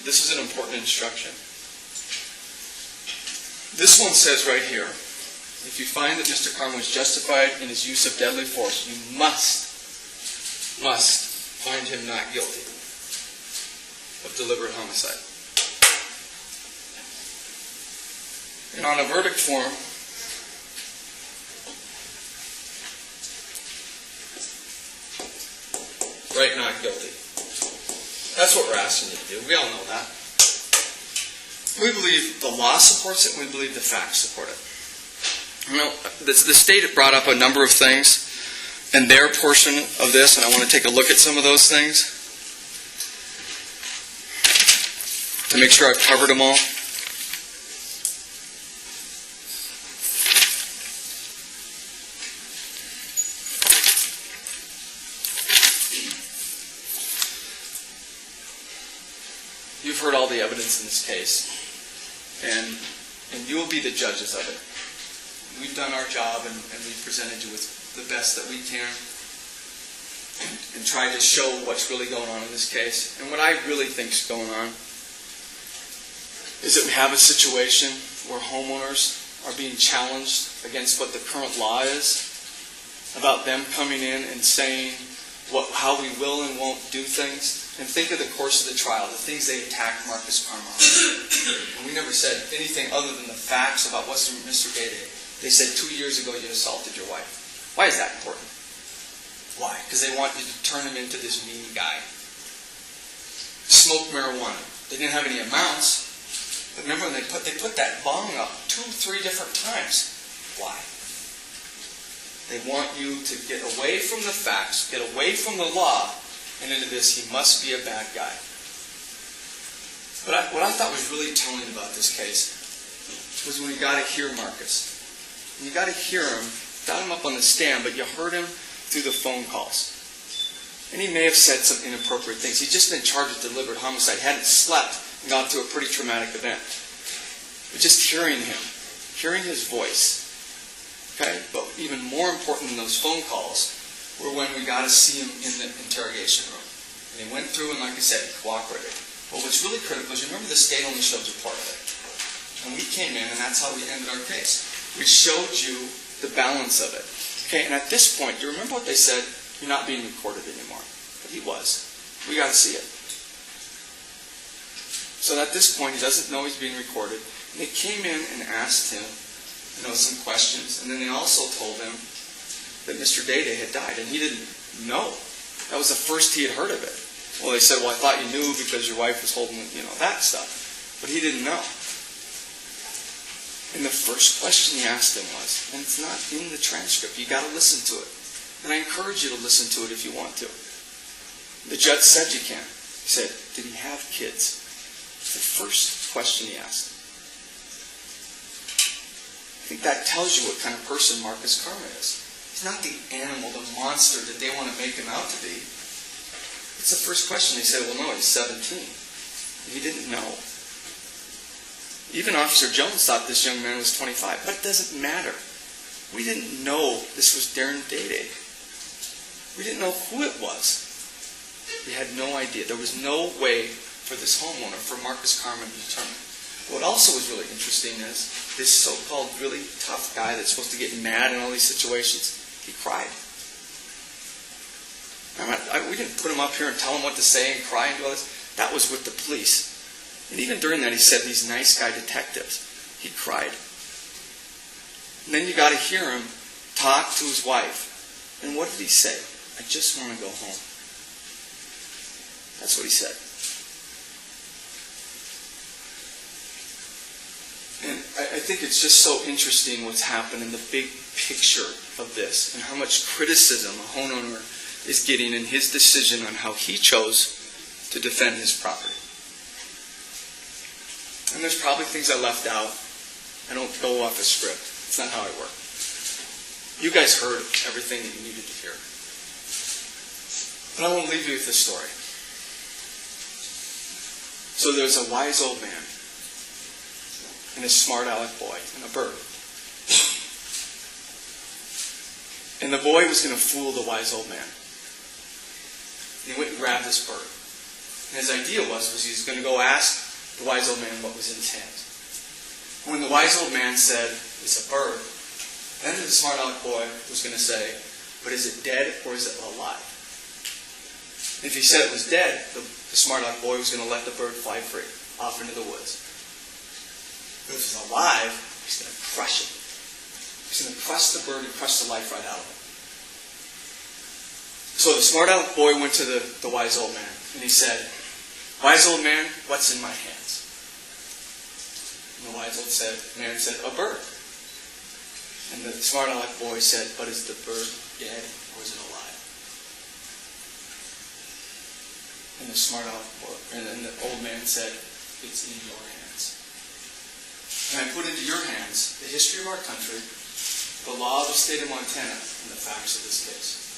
This is an important instruction. This one says right here, if you find that Mr. Kaarma was justified in his use of deadly force, you must find him not guilty of deliberate homicide. And on a verdict form, write not guilty. That's what we're asking you to do. We all know that. We believe the law supports it, and we believe the facts support it. You know, the state brought up a number of things in their portion of this, and I want to take a look at some of those things to make sure I've covered them all. You've heard all the evidence in this case, and you will be the judges of it. We've done our job, and we've presented you with the best that we can and tried to show what's really going on in this case. And what I really think is going on is that we have a situation where homeowners are being challenged against what the current law is about them coming in and saying how we will and won't do things. And think of the course of the trial, the things they attacked Markus Kaarma on. And we never said anything other than the facts about what's Mr. Day. They said 2 years ago you assaulted your wife. Why is that important? Why? Because they want you to turn him into this mean guy. Smoked marijuana. They didn't have any amounts. But remember when they put that bong up 2-3 different times. Why? They want you to get away from the facts, get away from the law, and into this, he must be a bad guy. But what I thought was really telling about this case was when you got to hear Markus. And you got to hear him, got him up on the stand, but you heard him through the phone calls. And he may have said some inappropriate things. He'd just been charged with deliberate homicide, hadn't slept, and gone through a pretty traumatic event. But just hearing him, hearing his voice. Okay? But even more important than those phone calls were when we got to see him in the interrogation room. And he went through and, like I said, he cooperated. But what's really critical is, remember, the state only showed you part of it. And we came in, and that's how we ended our case. We showed you the balance of it. Okay, and at this point, do you remember what they said? You're not being recorded anymore. But he was. We got to see it. So at this point, he doesn't know he's being recorded. And they came in and asked him, some questions. And then they also told him that Mr. Day had died, and he didn't know. That was the first he had heard of it. Well, they said, well, I thought you knew because your wife was holding, that stuff. But he didn't know. And the first question he asked him was, and it's not in the transcript, you got to listen to it. And I encourage you to listen to it if you want to. The judge said you can. He said, did he have kids? It's the first question he asked. I think that tells you what kind of person Markus Kaarma is. He's not the animal, the monster that they want to make him out to be. It's the first question. They said, well, no, he's 17. He didn't know. Even Officer Jones thought this young man was 25. But it doesn't matter. We didn't know this was Darren Day. We didn't know who it was. We had no idea. There was no way for this homeowner, for Markus Kaarma, to determine. What also was really interesting is this so-called really tough guy that's supposed to get mad in all these situations, he cried. We didn't put him up here and tell him what to say and cry and do all this. That was with the police. And even during that, he said these nice guy detectives. He cried. And then you got to hear him talk to his wife. And what did he say? I just want to go home. That's what he said. And I think it's just so interesting what's happened in the big picture of this and how much criticism a homeowner is getting in his decision on how he chose to defend his property. And there's probably things I left out. I don't go off a script. It's not how I work. You guys heard everything that you needed to hear. But I won't leave you with this story. So there's a wise old man and a smart aleck boy and a bird. And the boy was going to fool the wise old man. He went and grabbed this bird. And his idea was he was going to go ask the wise old man what was in his hand. When the wise old man said, it's a bird, then the smart aleck boy was going to say, but is it dead or is it alive? If he said it was dead, the smart aleck boy was going to let the bird fly free off into the woods. But if it's alive, he's going to crush it. He's going to crush the bird and crush the life right out of it. So the smart aleck boy went to the wise old man, and he said, wise old man, what's in my hands? And the wise old man said, a bird. And the smart aleck boy said, but is the bird dead or is it alive? And the smart aleck boy, and then the old man said, it's in your hands. And I put into your hands the history of our country, the law of the state of Montana, and the facts of this case.